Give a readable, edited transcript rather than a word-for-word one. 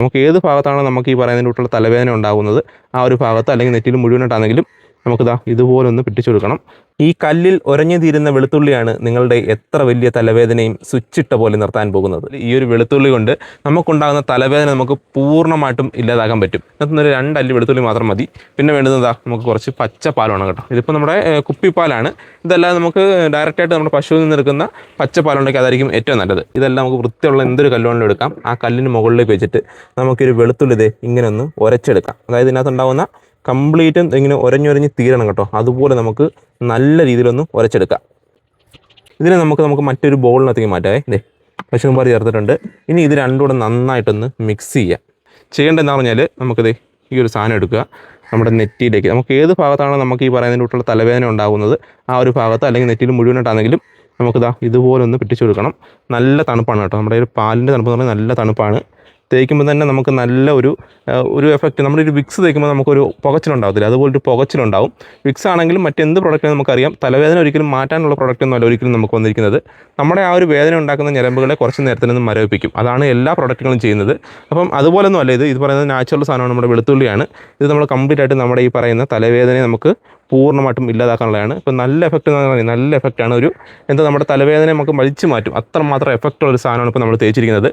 നമുക്ക് ഏത് ഭാഗത്താണോ നമുക്ക് ഈ പറയുന്നതിനുള്ള തലവേദന ഉണ്ടാകുന്നത് ആ ഒരു ഭാഗത്ത് അല്ലെങ്കിൽ നെറ്റിയിൽ മുഴുവനായിട്ടാണെങ്കിലും നമുക്കിതാ ഇതുപോലൊന്ന് പിടിച്ചു കൊടുക്കണം. ഈ കല്ലിൽ ഉരഞ്ഞു തീരുന്ന വെളുത്തുള്ളിയാണ് നിങ്ങളുടെ എത്ര വലിയ തലവേദനയും സ്വിച്ചിട്ട പോലെ നിർത്താൻ പോകുന്നത്. ഈ ഒരു വെളുത്തുള്ളി കൊണ്ട് നമുക്കുണ്ടാകുന്ന തലവേദന നമുക്ക് പൂർണ്ണമായിട്ടും ഇല്ലാതാക്കാൻ പറ്റും. അതിനകത്തുനിന്നൊരു 2 അല്ലി വെളുത്തുള്ളി മാത്രം മതി. പിന്നെ വേണ്ടുന്നതാ നമുക്ക് കുറച്ച് പച്ചപ്പാലാണ് കേട്ടോ. ഇതിപ്പോൾ നമ്മുടെ കുപ്പിപ്പാലാണ്. ഇതല്ലാതെ നമുക്ക് ഡയറക്റ്റായിട്ട് നമ്മുടെ പശുവിൽ നിന്ന് എടുക്കുന്ന പച്ചപ്പാലുണ്ടെങ്കിൽ അതായിരിക്കും ഏറ്റവും നല്ലത്. ഇതെല്ലാം നമുക്ക് വൃത്തിയുള്ള എന്തൊരു കല്ലുകൊണ്ടും എടുക്കാം. ആ കല്ലിന് മുകളിലേക്ക് വെച്ചിട്ട് നമുക്കൊരു വെളുത്തുള്ളി ഇതേ ഇങ്ങനെ ഒന്ന് ഉരച്ചെടുക്കാം. അതായത് ഇതിനകത്തുണ്ടാകുന്ന കംപ്ലീറ്റും ഇങ്ങനെ ഉരഞ്ഞുരഞ്ഞ് തീരണം കേട്ടോ. അതുപോലെ നമുക്ക് നല്ല രീതിയിലൊന്ന് ഉരച്ചെടുക്കാം. ഇതിനെ നമുക്ക് മറ്റൊരു ബോളിനകത്തേക്ക് മാറ്റാവേ. ഇതേ പശുമ്പാൽ ചേർത്തിട്ടുണ്ട്. ഇനി ഇത് രണ്ടും കൂടെ നന്നായിട്ടൊന്ന് മിക്സ് ചെയ്യാം. ചെയ്യേണ്ടത് എന്താ പറഞ്ഞാൽ നമുക്കിത് ഈ ഒരു സാധനം എടുക്കുക. നമ്മുടെ നെറ്റിയിലേക്ക് നമുക്ക് ഏത് ഭാഗത്താണോ നമുക്ക് ഈ പറയുന്നതിനുള്ള തലവേദന ഉണ്ടാകുന്നത് ആ ഒരു ഭാഗത്ത് അല്ലെങ്കിൽ നെറ്റിയിൽ മുഴുവനായിട്ടാണെങ്കിലും നമുക്കിതാ ഇതുപോലെ ഒന്ന് പിടിച്ചു കൊടുക്കണം. നല്ല തണുപ്പാണ് കേട്ടോ. നമ്മുടെ ഒരു പാലിൻ്റെ തണുപ്പ് എന്ന് പറഞ്ഞാൽ നല്ല തണുപ്പാണ്. തേക്കുമ്പോൾ തന്നെ നമുക്ക് നല്ല ഒരു എഫക്റ്റ്. നമ്മളൊരു വിക്സ് തേക്കുമ്പോൾ നമുക്കൊരു പുകച്ചിലുണ്ടാകത്തില്ല, അതുപോലൊരു പുകച്ചിലുണ്ടാവും. വിക്സ് ആണെങ്കിലും മറ്റെന്ത് പ്രൊഡക്റ്റും നമുക്കറിയാം തലവേദന ഒരിക്കലും മാറ്റാനുള്ള പ്രൊഡക്റ്റൊന്നും അല്ല ഒരിക്കലും നമുക്ക് വന്നിരിക്കുന്നത്. നമ്മുടെ ആ ഒരു വേദന ഉണ്ടാക്കുന്ന ഞരമ്പുകളെ കുറച്ച് നേരത്തിൽ നിന്ന് മരവിപ്പിക്കും. അതാണ് എല്ലാ പ്രൊഡക്റ്റുകളും ചെയ്യുന്നത്. അപ്പം അതുപോലൊന്നും അല്ല ഇത് പറയുന്നത് നാച്ചുറൽ സാധനമാണ്. നമ്മുടെ വെളുത്തുള്ളിയാണ്. ഇത് നമ്മൾ കംപ്ലീറ്റ് ആയിട്ട് നമ്മുടെ ഈ പറയുന്ന തലവേദനയെ നമുക്ക് പൂർണ്ണമായിട്ടും ഇല്ലാതാക്കാനുള്ളതാണ്. ഇപ്പം നല്ല എഫക്റ്റ് എന്ന് പറഞ്ഞാൽ നല്ല എഫക്റ്റാണ്. നമ്മുടെ തലവേദന നമുക്ക് വലിച്ചു മാറ്റും. അത്രമാത്രം എഫക്റ്റുള്ള ഒരു സാധനമാണ് ഇപ്പോൾ നമ്മൾ തേച്ചിരിക്കുന്നത്.